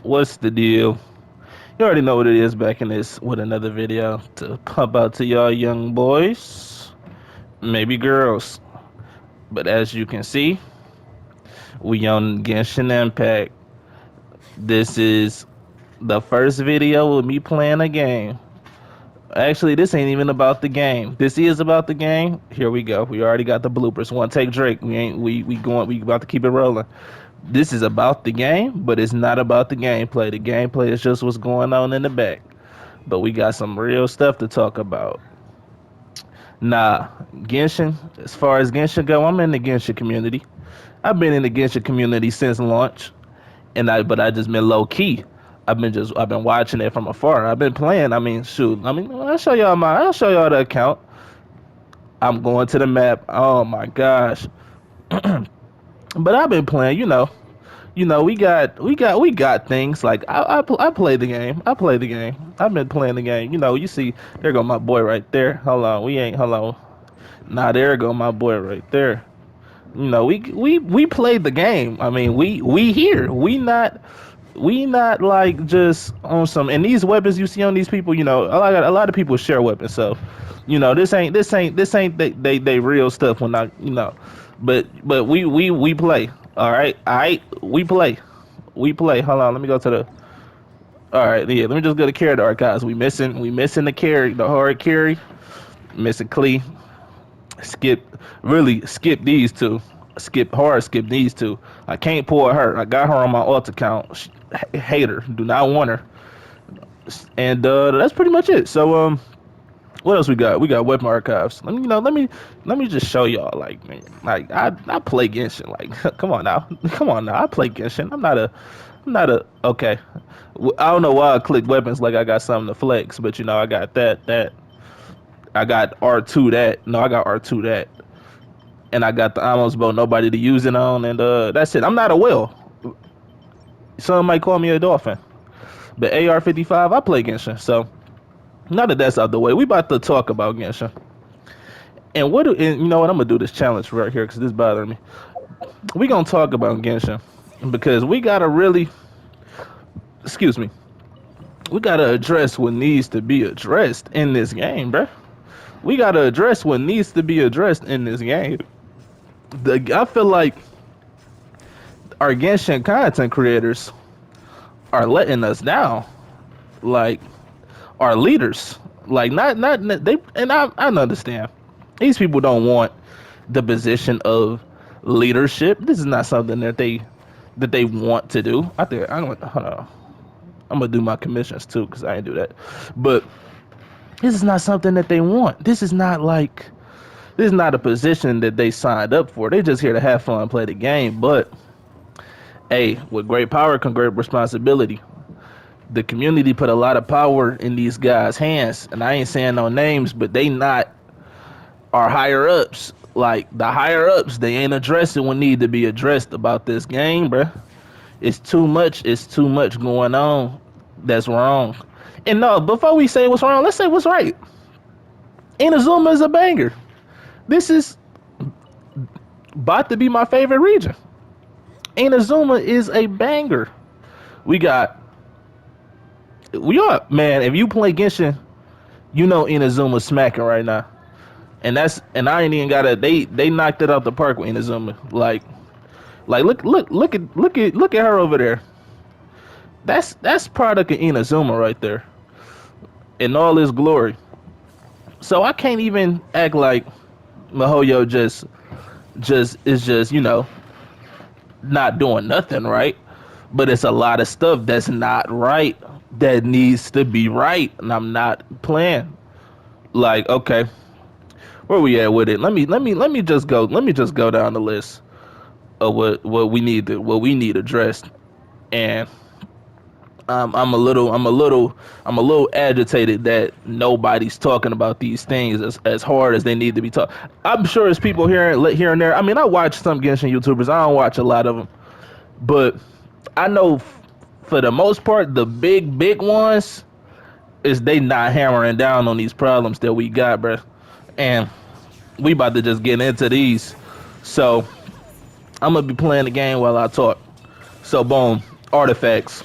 What's the deal? You already know what it is back in this with another video to pump out to y'all young boys, maybe girls. But as you can see, we on Genshin Impact. This is the first video with me playing a game. Actually, this ain't even about the game. This is about the game. Here we go. We already got the bloopers. One take Drake. We about to keep it rolling. This is about the game, but it's not about the gameplay. The gameplay is just what's going on in the back. But we got some real stuff to talk about. Nah, Genshin, as far as Genshin go, I'm in the Genshin community. I've been in the Genshin community since launch, but I just been low key. I've been watching it from afar. I've been playing. I mean, shoot. I mean, I'll show y'all the account. I'm going to the map. Oh my gosh. But I've been playing, we got things like I play the game. I play the game. I've been playing the game. You see, there go my boy right there. Hold on, we ain't. Hold on. Nah, there go my boy right there. We played the game. I mean, we here. We not like just on some. And these weapons you see on these people, a lot of people share weapons. So, this ain't they real stuff. When but we play. All right, we play. We play. Hold on, let me go to the. All right, yeah. Let me just go to character archives. We missing the carry, the hard carry. Missing Klee. Skip, really skip these two. Skip these two. I can't pull her. I got her on my alt account. Hate her. Do not want her. And that's pretty much it. So what else we got? We got weapon archives. Let me just show y'all. Like I play Genshin. Like come on now, come on now. I play Genshin. I'm not a okay. I don't know why I click weapons like I got something to flex, but I got that. I got R2 that. No, I got R2 that. And I got the almost bow nobody to use it on, and that's it. I'm not a whale. Some might call me a dolphin. But AR-55, I play Genshin. So now that that's out the way, we about to talk about Genshin. And you know what? I'm gonna do this challenge right here because this bothering me. We gonna talk about Genshin because we gotta really, excuse me, we gotta address what needs to be addressed in this game, bruh. We gotta address what needs to be addressed in this game. I feel like our Genshin content creators are letting us down. Like our leaders, like not they. And I understand these people don't want the position of leadership. This is not something that they want to do. I think I'm gonna hold on. I'm gonna do my commissions too because I ain't do that. But this is not something that they want. This is not a position that they signed up for. They just here to have fun, play the game. But hey, with great power comes great responsibility. The community put a lot of power in these guys' hands, and I ain't saying no names, but they not our higher ups. Like the higher ups, they ain't addressing what need to be addressed about this game, bruh. It's too much. It's too much going on that's wrong. And no, before we say what's wrong, let's say what's right. Inazuma is a banger. This is about to be my favorite region. Inazuma is a banger. We got we are man. If you play Genshin, Inazuma smacking right now, and I ain't even gotta. They knocked it out the park with Inazuma. Like look at her over there. That's product of Inazuma right there in all his glory. So I can't even act like Mihoyo just is just not doing nothing right, but it's a lot of stuff that's not right that needs to be right, and I'm not playing. Like, okay, where we at with it? Let me just go down the list of what we need addressed, and I'm a little agitated that nobody's talking about these things as hard as they need to be talked. I'm sure there's people here and there. I mean, I watch some Genshin YouTubers. I don't watch a lot of them, but I know for the most part, the big ones is they not hammering down on these problems that we got, bro. And we about to just get into these. So I'm gonna be playing the game while I talk. So boom, artifacts.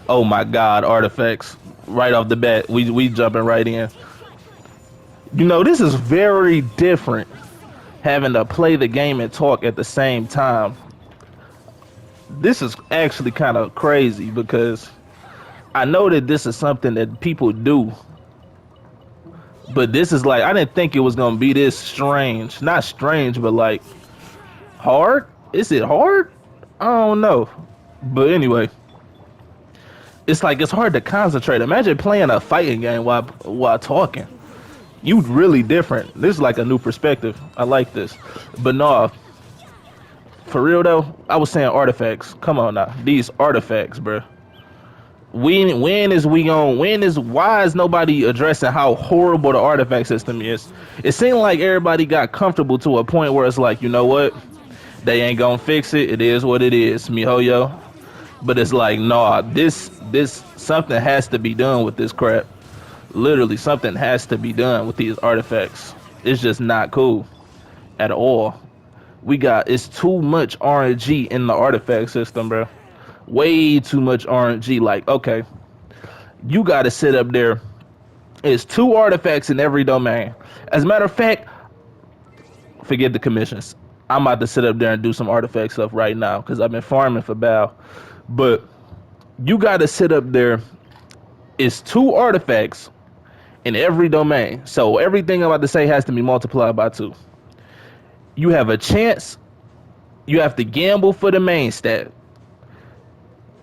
Oh my God, artifacts! Right off the bat, we jumping right in. You know, this is very different. Having to play the game and talk at the same time. This is actually kind of crazy because I know that this is something that people do, but this is like I didn't think it was gonna be this strange. Not strange, but like hard. Is it hard? I don't know. But anyway, it's like it's hard to concentrate. Imagine playing a fighting game while talking. You really different. This is like a new perspective. I like this. But no, for real though, I was saying artifacts. Come on now, these artifacts, bro. When is we on? When is why is nobody addressing how horrible the artifact system is? It seemed like everybody got comfortable to a point where it's like, you know what? They ain't gonna fix it. It is what it is, mihoyo. But it's like, nah, this something has to be done with this crap. Literally, something has to be done with these artifacts. It's just not cool at all. It's too much RNG in the artifact system, bro. Way too much RNG. Like, okay, you got to sit up there. It's two artifacts in every domain. As a matter of fact, forget the commissions. I'm about to sit up there and do some artifact stuff right now because I've been farming for Bao. But you got to sit up there. It's two artifacts in every domain. So everything I'm about to say has to be multiplied by two. You have a chance. You have to gamble for the main stat,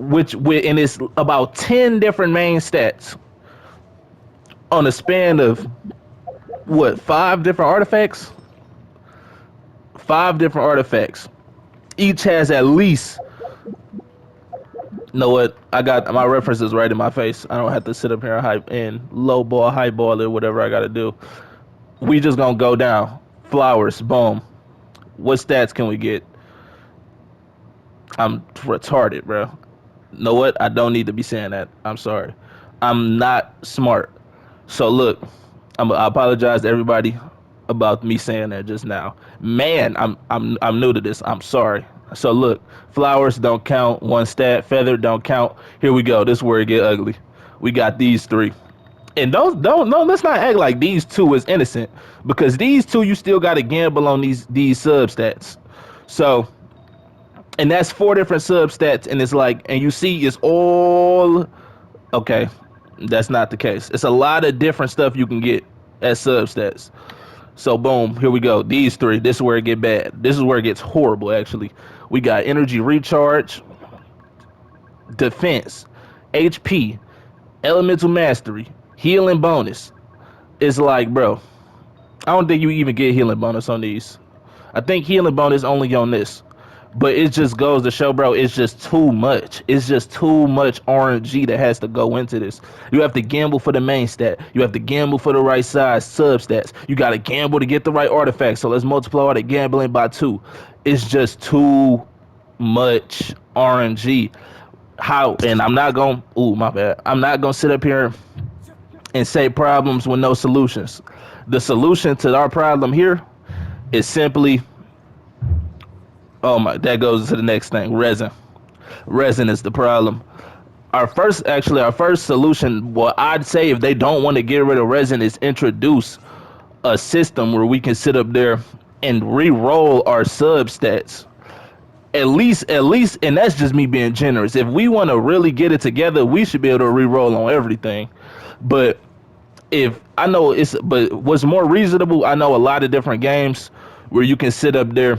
and it's about 10 different main stats on a span of what, five different artifacts? Five different artifacts. Each has at least, you know what? I got my references right in my face. I don't have to sit up here and hype and low ball, high ball, or whatever I gotta do. We just gonna go down. Flowers, boom. What stats can we get? I'm retarded, bro. Know what? I don't need to be saying that. I'm sorry. I'm not smart. So look, I apologize to everybody about me saying that just now. Man, I'm new to this. I'm sorry. So look, flowers don't count. One stat, feather don't count. Here we go. This is where it get ugly. We got these three. And don't no, let's not act like these two is innocent because these two you still got to gamble on these substats. So, and that's four different substats, and it's like, and you see, it's all okay. That's not the case. It's a lot of different stuff you can get as substats. So boom, here we go. These three. This is where it get bad. This is where it gets horrible. Actually, we got energy recharge, defense, HP, elemental mastery, healing bonus. It's like, bro, I don't think you even get healing bonus on these. I think healing bonus only on this. But it just goes to show, bro, it's just too much. It's just too much RNG that has to go into this. You have to gamble for the main stat. You have to gamble for the right size substats. You got to gamble to get the right artifact. So let's multiply all the gambling by two. It's just too much RNG. How, and I'm not going, ooh, my bad. I'm not going to sit up here and say problems with no solutions. The solution to our problem here is simply, oh my, that goes to the next thing, resin. Resin is the problem. Our first solution, what I'd say if they don't want to get rid of resin, is introduce a system where we can sit up there and re-roll our substats. At least, and that's just me being generous. If we want to really get it together, we should be able to re-roll on everything. But but what's more reasonable, I know a lot of different games where you can sit up there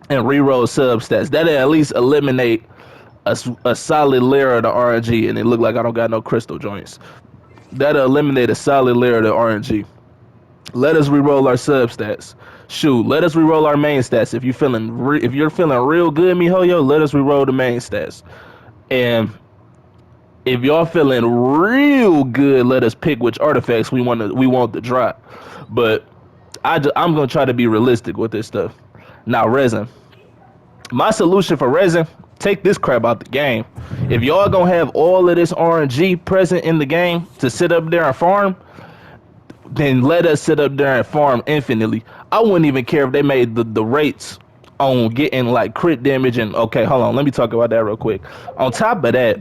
and re-roll substats. That'll at least eliminate a solid layer of the RNG, and it look like I don't got no crystal joints. That'll eliminate a solid layer of the RNG. Let us re-roll our substats. Shoot, let us re-roll our main stats. If you're feeling real good, mihoyo, let us re-roll the main stats. And if y'all feeling real good, let us pick which artifacts we want to drop. But I'm gonna try to be realistic with this stuff. Now, resin. My solution for resin, take this crap out the game. If y'all gonna have all of this RNG present in the game to sit up there and farm, then let us sit up there and farm infinitely. I wouldn't even care if they made the rates on getting like crit damage and, okay, hold on, let me talk about that real quick. On top of that,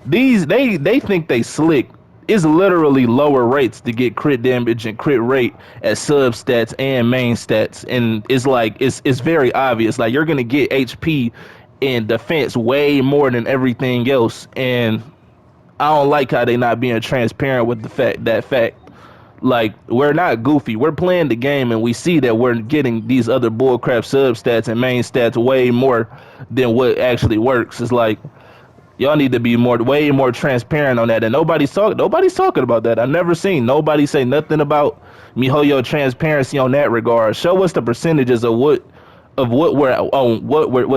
They think they slick. It's literally lower rates to get crit damage and crit rate at sub stats and main stats, and it's like it's very obvious. Like you're gonna get HP and defense way more than everything else, and I don't like how they not being transparent with the fact. Like we're not goofy. We're playing the game and we see that we're getting these other bullcrap sub stats and main stats way more than what actually works. It's like y'all need to be way more transparent on that. And nobody's talking about that. I've never seen nobody say nothing about MiHoYo transparency on that regard. Show us the percentages of what's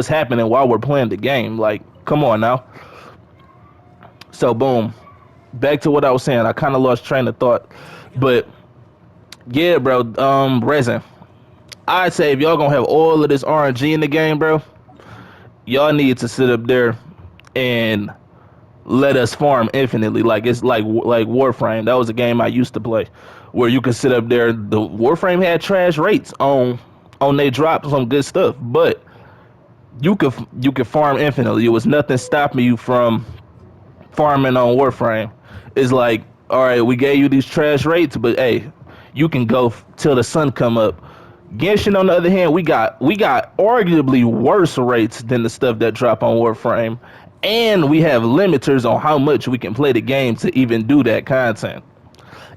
happening while we're playing the game. Like, come on now. So boom. Back to what I was saying. I kind of lost train of thought. But yeah, bro, Resin. I'd say if y'all gonna have all of this RNG in the game, bro, y'all need to sit up there and let us farm infinitely. Like it's like Warframe. That was a game I used to play, where you could sit up there. The Warframe had trash rates on they dropped some good stuff, but you could farm infinitely. It was nothing stopping you from farming on Warframe. It's like, all right, we gave you these trash rates, but hey, you can go till the sun come up. Genshin, on the other hand, we got arguably worse rates than the stuff that drop on Warframe, and we have limiters on how much we can play the game to even do that content.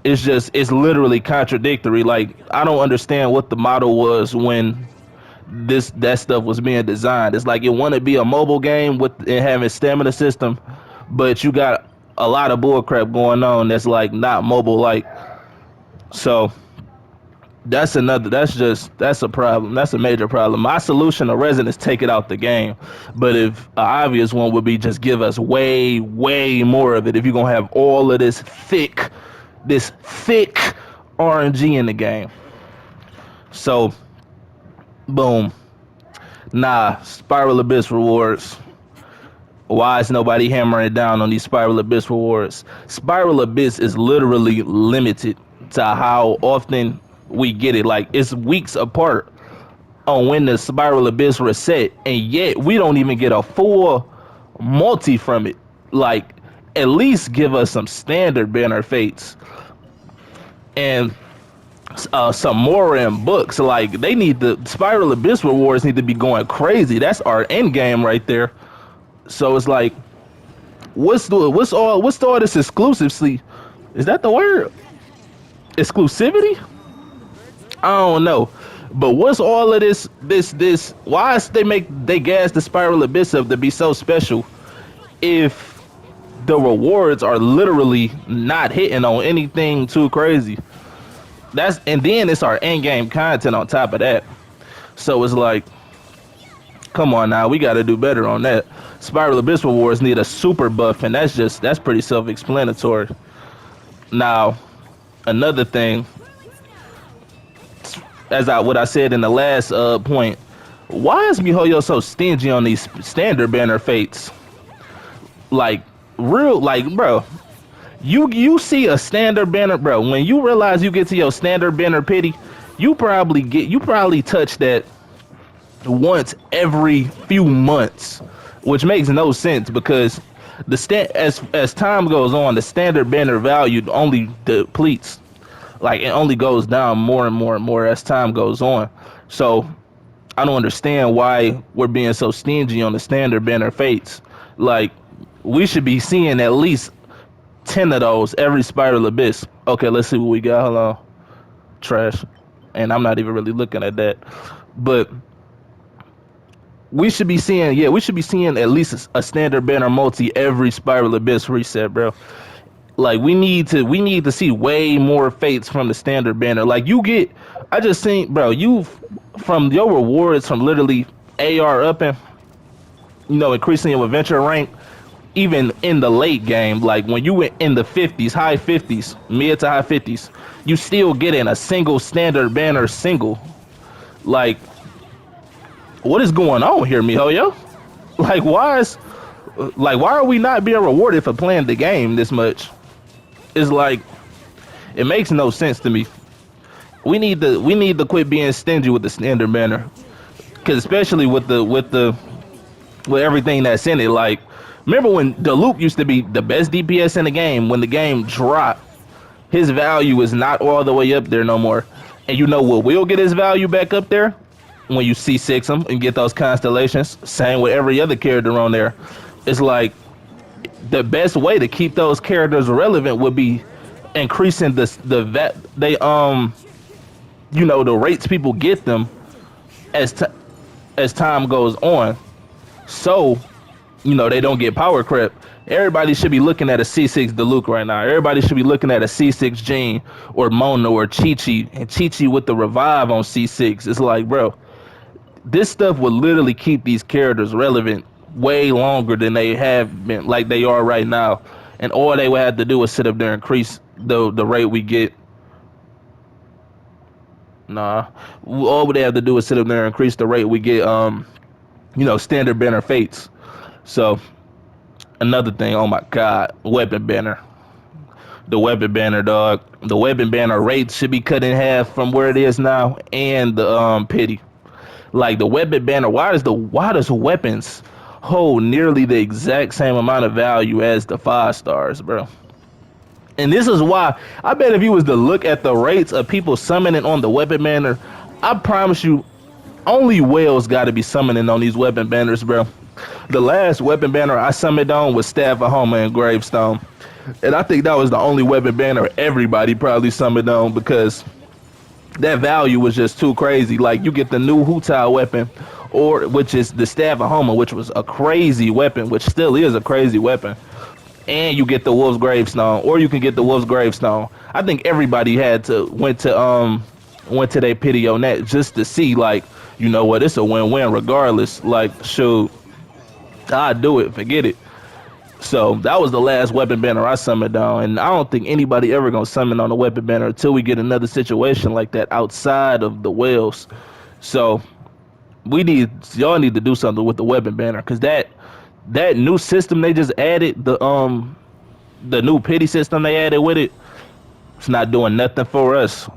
It's literally contradictory. Like I don't understand what the model was when that stuff was being designed. It's like it want to be a mobile game with it having stamina system, but you got a lot of bullcrap going on that's like not mobile like. So that's a problem. That's a major problem. My solution to Resin is take it out the game. But if an obvious one would be just give us way more of it. If you're gonna have all of this thick RNG in the game. So boom. Nah, Spiral Abyss rewards. Why is nobody hammering down on these Spiral Abyss rewards? Spiral Abyss is literally limited to how often we get it. Like it's weeks apart on when the Spiral Abyss reset, and yet we don't even get a full multi from it. Like at least give us some standard banner fates and some more in books. Like they need the Spiral Abyss rewards need to be going crazy. That's our end game right there. So it's like, what's all this exclusively? Is that the word? Exclusivity? I don't know. But what's all of this? Why is they gas the Spiral Abyss up to be so special if the rewards are literally not hitting on anything too crazy? And then it's our end game content on top of that. So it's like, come on now, we got to do better on that. Spiral Abyss rewards need a super buff, and that's pretty self-explanatory. Now, another thing, what I said in the last point, why is MiHoYo so stingy on these standard banner fates? Like bro, you see a standard banner, bro. When you realize you get to your standard banner pity, you probably touch that once every few months, which makes no sense because as time goes on, the standard banner value only depletes. Like it only goes down more and more and more as time goes on. So I don't understand why we're being so stingy on the standard banner fates. Like we should be seeing at least 10 of those every Spiral Abyss. Okay, let's see what we got. Hold on. Trash. And I'm not even really looking at that. But we should be seeing at least a standard banner multi every Spiral Abyss reset, bro. Like we need to see way more fates from the standard banner. Like I just seen, bro, from your rewards from literally AR upping, increasing your adventure rank, even in the late game, like when you went in the 50s, high 50s, mid to high 50s, you still getting a single standard banner single. Like, what is going on here, MiHoYo? Why are we not being rewarded for playing the game this much? It's like, it makes no sense to me. We need to quit being stingy with the standard banner, because especially with everything that's in it, like Remember when Diluc used to be the best DPS in the game? When the game dropped, his value is not all the way up there no more. And you know what will get his value back up there? When you C6 him and get those constellations. Same with every other character on there. It's like the best way to keep those characters relevant would be increasing the rates people get them as as time goes on. So they don't get power creep. Everybody should be looking at a C6 Diluc right now. Everybody should be looking at a C6 Jean or Mona or Chi-Chi. And Chi-Chi with the revive on C6. It's like, bro, this stuff would literally keep these characters relevant way longer than they have been, like they are right now. And all they would have to do is sit up there and increase the rate we get. Nah. All they have to do is sit up there and increase the rate we get, standard banner fates. So another thing, oh my god, weapon banner. The weapon banner, dog. The weapon banner rate should be cut in half from where it is now, and the pity. Like the weapon banner, why does weapons hold nearly the exact same amount of value as the 5 stars, bro? And this is why I bet if you was to look at the rates of people summoning on the weapon banner, I promise you, only whales got to be summoning on these weapon banners, bro. The last weapon banner I summoned on was Staff of Homa and Gravestone. And I think that was the only weapon banner everybody probably summoned on because that value was just too crazy. Like you get the new Hutai weapon, or which is the Staff of Homa, which was a crazy weapon, which still is a crazy weapon. And you get the Wolf's Gravestone, or you can get the Wolf's Gravestone. I think everybody went to their pity on that just to see, like, you know what, it's a win-win regardless. Like, shoot, I'd do it, forget it. So that was the last weapon banner I summoned on, and I don't think anybody ever gonna summon on a weapon banner until we get another situation like that outside of the whales. So y'all need to do something with the weapon banner, because that new system they just added, the new pity system they added with it, it's not doing nothing for us.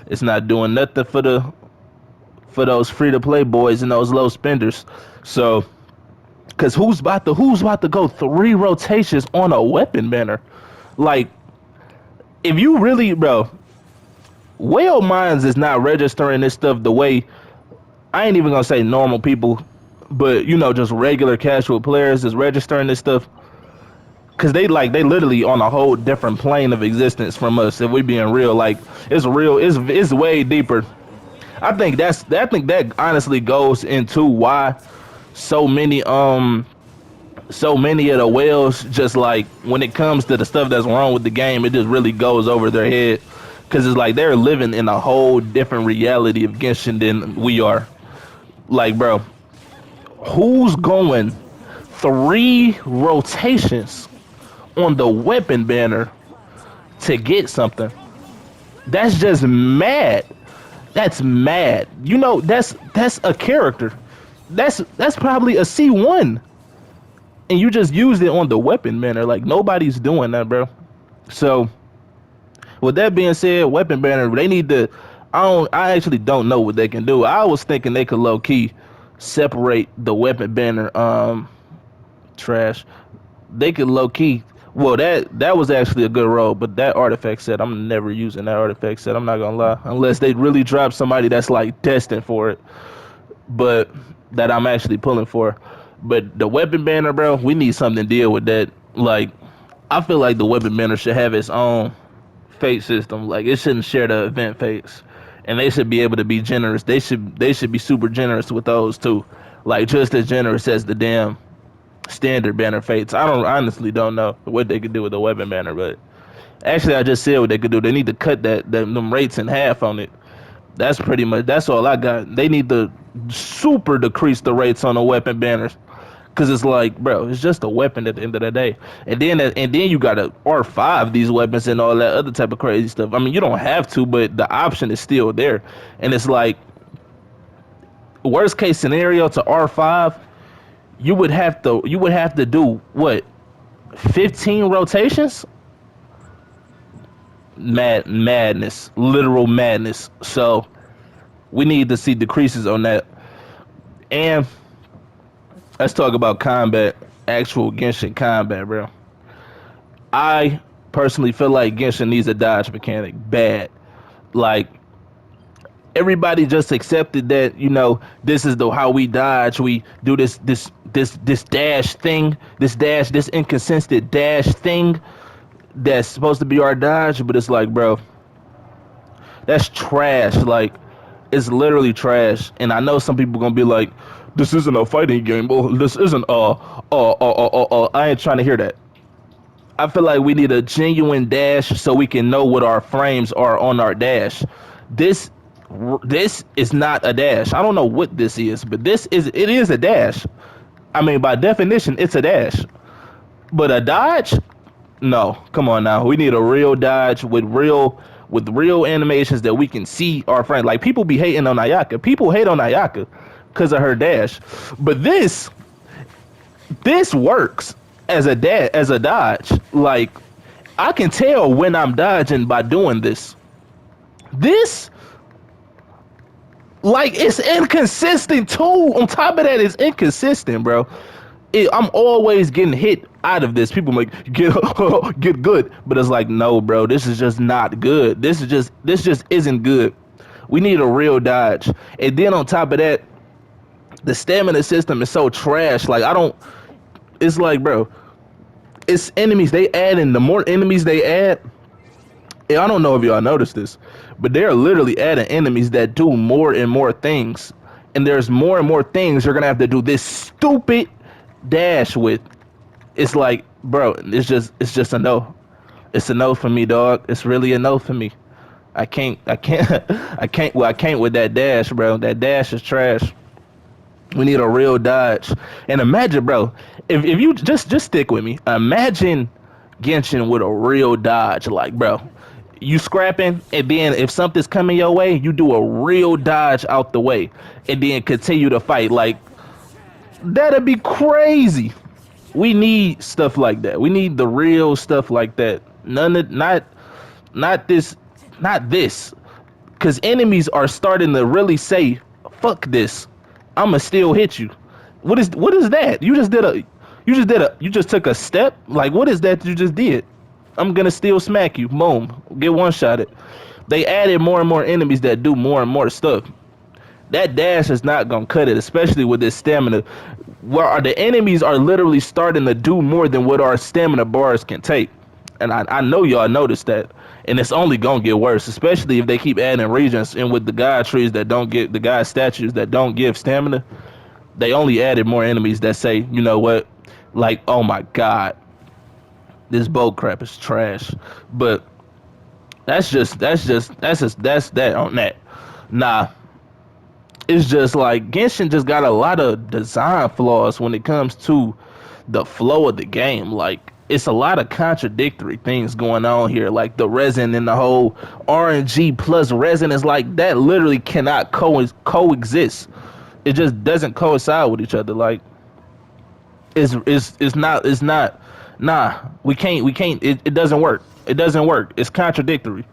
It's not doing nothing for those free to play boys and those low spenders. So because who's about to go 3 rotations on a weapon banner? Like, if you really, bro, Whale Mines is not registering this stuff the way, I ain't even gonna say normal people, but just regular casual players is registering this stuff. Cause they literally on a whole different plane of existence from us. If we being real, like it's way deeper. I think that honestly goes into why so many so many of the whales, just like when it comes to the stuff that's wrong with the game, it just really goes over their head. Cause it's like they're living in a whole different reality of Genshin than we are. Like, bro, who's going 3 rotations on the weapon banner to get something? That's just mad. That's mad. That's a character. That's probably a C1. And you just used it on the weapon banner. Like, nobody's doing that, bro. So with that being said, weapon banner, they need to, I actually don't know what they can do. I was thinking they could low key separate the weapon banner trash. They could low key, well, that was actually a good roll, but that artifact set, I'm never using that artifact set, I'm not gonna lie, unless they really drop somebody that's like destined for it, but that I'm actually pulling for. But the weapon banner, bro, we need something to deal with that. Like, I feel like the weapon banner should have its own fate system. Like, it shouldn't share the event fates, and they should be able to be generous. They should be super generous with those too, like just as generous as the damn standard banner fates. I honestly don't know what they could do with the weapon banner, but actually I just said what they could do. They need to cut them rates in half on it. That's all I got. They need to super decrease the rates on the weapon banners. Cause it's like, bro, it's just a weapon at the end of the day, and then you gotta R5 these weapons and all that other type of crazy stuff. I mean, you don't have to, but the option is still there. And it's like, worst case scenario to R5, you would have to do what, 15 rotations? Madness, literal madness. So we need to see decreases on that. And let's talk about combat. actual Genshin combat, bro. I personally feel like Genshin needs a dodge mechanic bad. Like everybody just accepted that, this is the how we dodge. We do this dash thing, this inconsistent dash thing that's supposed to be our dodge, but it's like, bro, that's trash. Like, it's literally trash. And I know some people gonna be like, this isn't a fighting game. Well, this isn't I ain't trying to hear that. I feel like we need a genuine dash so we can know what our frames are on our dash. This this is not a dash. I don't know what this is, but it is a dash. I mean, by definition, it's a dash. But a dodge? No. Come on now. We need a real dodge with real animations that we can see our friend. Like people be hating on Ayaka. People hate on Ayaka because of her dash. But this works as a dodge. Like I can tell when I'm dodging by doing this. This like it's inconsistent too. On top of that, it's inconsistent, bro. I'm always getting hit out of this. People like get good, but it's like no, bro. This is just not good. This just isn't good. We need a real dodge. And then on top of that, the stamina system is so trash. Like I don't. It's like, bro, it's enemies they add, and the more enemies they add, I don't know if y'all noticed this, but they're literally adding enemies that do more and more things. And there's more and more things you're gonna have to do this stupid dash with. It's like, bro, it's just a no. It's a no for me, dog. It's really a no for me. I can't I can't with that dash, bro. That dash is trash. We need a real dodge. And imagine, bro, if you just stick with me. Imagine Genshin with a real dodge, like, bro. You scrapping, and then if something's coming your way, you do a real dodge out the way, and then continue to fight. Like that'd be crazy. We need stuff like that. We need the real stuff like that. None of not this, not this. Because enemies are starting to really say, "Fuck this, I'ma still hit you." What is that? You just took a step. Like what is that you just did? I'm gonna still smack you. Boom, get one shot it. They added more and more enemies that do more and more stuff. That dash is not gonna cut it, especially with this stamina. Where the enemies are literally starting to do more than what our stamina bars can take. And I know y'all noticed that. And it's only gonna get worse, especially if they keep adding regions and with the god trees that don't get the god statues that don't give stamina. They only added more enemies that say, you know what, like, oh my god, this boat crap is trash. But that's that on that. Nah, it's just like Genshin just got a lot of design flaws when it comes to the flow of the game. Like it's a lot of contradictory things going on here. Like the resin and the whole RNG plus resin is like that literally cannot coexist. It just doesn't coincide with each other. Like it's not nah, we can't it doesn't work. It doesn't work. It's contradictory.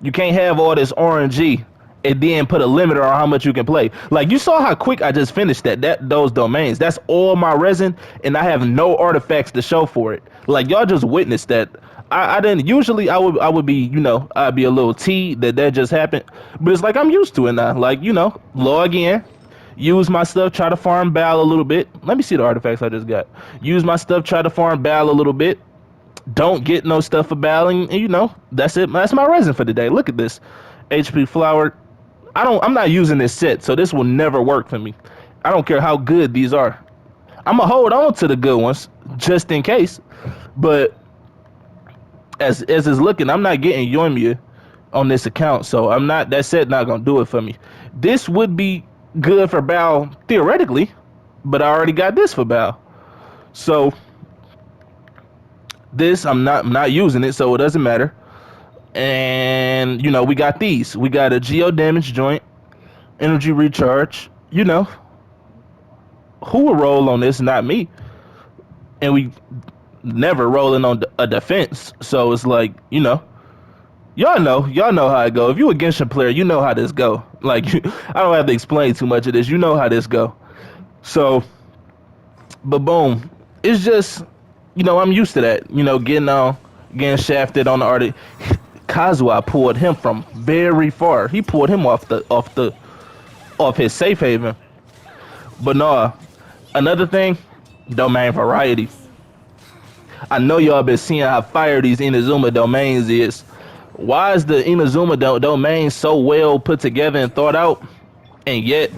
You can't have all this RNG and then put a limiter on how much you can play. Like you saw how quick I just finished that those domains. That's all my resin, and I have no artifacts to show for it. Like y'all just witnessed that. I didn't usually I would be, I'd be a little T that just happened, but it's like I'm used to it now. Like log in, use my stuff, try to farm Bal a little bit. Let me see the artifacts I just got. Use my stuff, try to farm Bal a little bit. Don't get no stuff for battling, and that's it. That's my resin for the day. Look at this. HP flower. I'm not using this set, so this will never work for me. I don't care how good these are. I'ma hold on to the good ones just in case. But as it's looking, I'm not getting Yoimiya on this account, so that set not gonna do it for me. This would be good for Bao theoretically, but I already got this for Bao. So this I'm not using it, so it doesn't matter. And we got these. We got a geo damage joint, energy recharge. Who will roll on this? Not me. And we never rolling on a defense. So it's like y'all know how it go. If you a Genshin player, you know how this go. Like I don't have to explain too much of this. You know how this go. So, but boom. it's just, I'm used to that. Getting shafted on the artist. Kazuha pulled him from very far. He pulled him off his safe haven. But no, another thing, domain variety. I know y'all been seeing how fire these Inazuma domains is. Why is the Inazuma domain so well put together and thought out? And yet,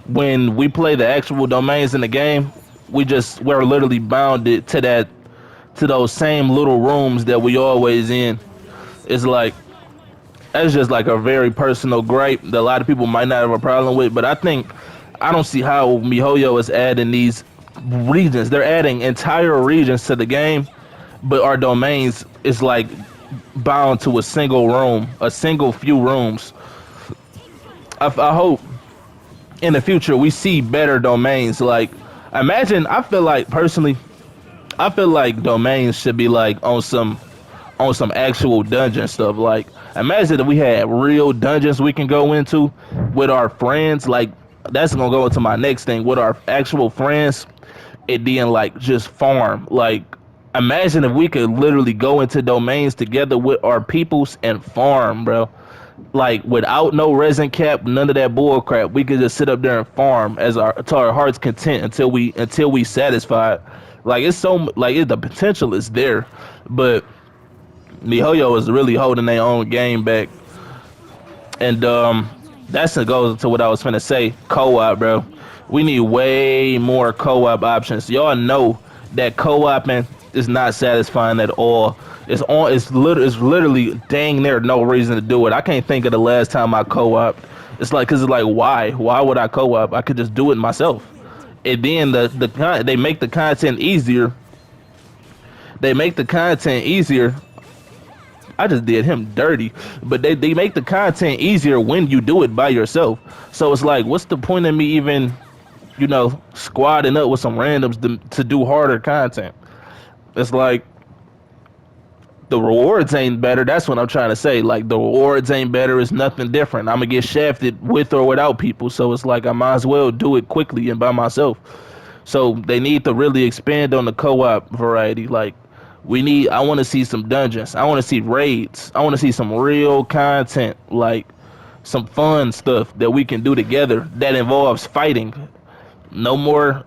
when we play the actual domains in the game, we're literally bounded to those same little rooms that we always in. It's like that's just like a very personal gripe that a lot of people might not have a problem with. But I don't see how MiHoYo is adding these regions. They're adding entire regions to the game, but our domains is like bound to a single room, a single few rooms. I hope in the future we see better domains. Like, imagine. I feel like personally, I feel like domains should be like on some actual dungeon stuff. Like, imagine if we had real dungeons we can go into with our friends. Like, that's gonna go into my next thing with our actual friends. And then like just farm. Like, imagine if we could literally go into domains together with our peoples and farm, bro. Like, without no resin cap, none of that bull crap. We could just sit up there and farm to our heart's content until we satisfied. Like, it's so like the potential is there, but MiHoYo is really holding their own game back. And that's what goes to what I was finna say. Co-op, bro. We need way more co-op options. Y'all know that co-oping is not satisfying at all. It's literally dang near no reason to do it. I can't think of the last time I co-op. Cause it's like, why would I co-op? I could just do it myself. And then they make the content easier. They make the content easier. I just did him dirty, but they make the content easier when you do it by yourself. So it's like, what's the point of me even, squadding up with some randoms to do harder content? It's like the rewards ain't better. That's what I'm trying to say. Like, the rewards ain't better. It's nothing different. I'm gonna get shafted with or without people. So it's like I might as well do it quickly and by myself. So they need to really expand on the co-op variety. Like, I want to see some dungeons. I want to see raids. I want to see some real content, like some fun stuff that we can do together that involves fighting. No more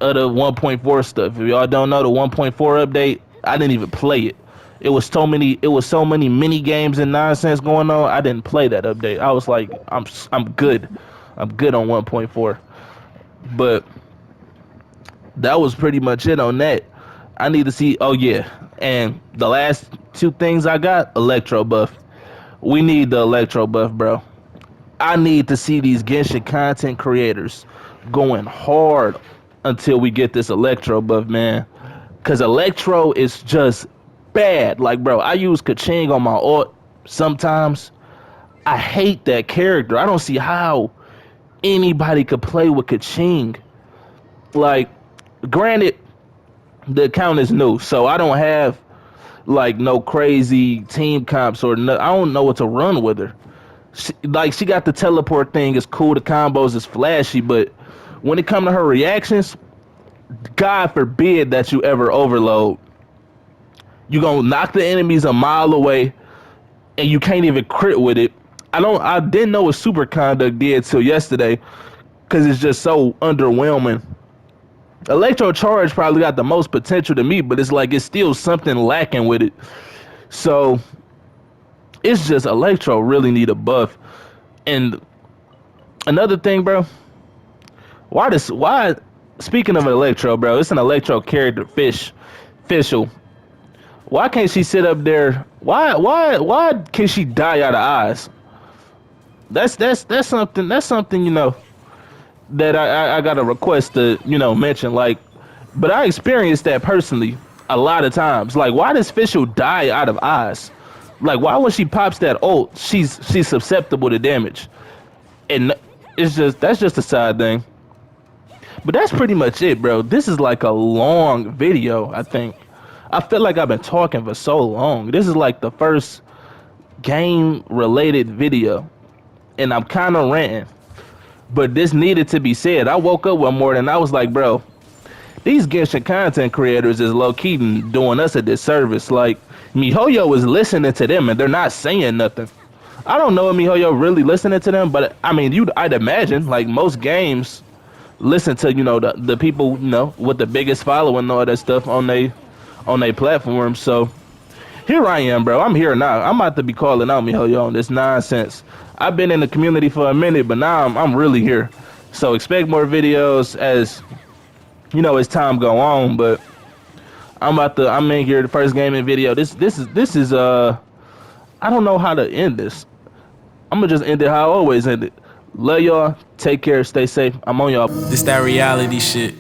of the 1.4 stuff. If y'all don't know the 1.4 update, I didn't even play it. It was so many mini games and nonsense going on. I didn't play that update. I was like, I'm good. I'm good on 1.4. But that was pretty much it on that. I need to see. Oh yeah, and the last two things I got, electro buff. We need the electro buff, bro. I need to see these Genshin content creators going hard until we get this electro buff, man. Cause electro is just bad. Like, bro, I use Kaching on my ult sometimes. I hate that character. I don't see how anybody could play with Kaching. Like, granted, the account is new, so I don't have like no crazy team comps or no, I don't know what to run with her. She got the teleport thing, it's cool, the combos is flashy, but when it comes to her reactions, God forbid that you ever overload. You gonna knock the enemies a mile away and you can't even crit with it. I didn't know what super conduct did till yesterday, because it's just so underwhelming. Electro Charge probably got the most potential to me, but it's like it's still something lacking with it. So it's just Electro really need a buff. And another thing, bro, why speaking of Electro, bro, it's an Electro character official. Why can't she sit up there? Why can she die out of eyes? That's something that I got a request to mention, like, but I experienced that personally a lot of times. Like, why does Fischl die out of eyes? Like, why when she pops that ult, she's susceptible to damage? And that's just a side thing. But that's pretty much it, bro. This is like a long video. I feel like I've been talking for so long. This is like the first game related video, and I'm kind of ranting. But this needed to be said. I woke up one morning and I was like, bro, these Genshin content creators is low key doing us a disservice. Like MiHoYo is listening to them and they're not saying nothing. I don't know if MiHoYo really listening to them, but I mean, I'd imagine like most games listen to the people with the biggest following and all that stuff on they platform. So here I am, bro. I'm here now. I'm about to be calling out MiHoYo on this nonsense. I've been in the community for a minute, but now I'm really here. So expect more videos as as time go on. But I'm in here the first gaming video. This is I don't know how to end this. I'm gonna just end it how I always end it. Love y'all. Take care. Stay safe. I'm on y'all. This that reality shit.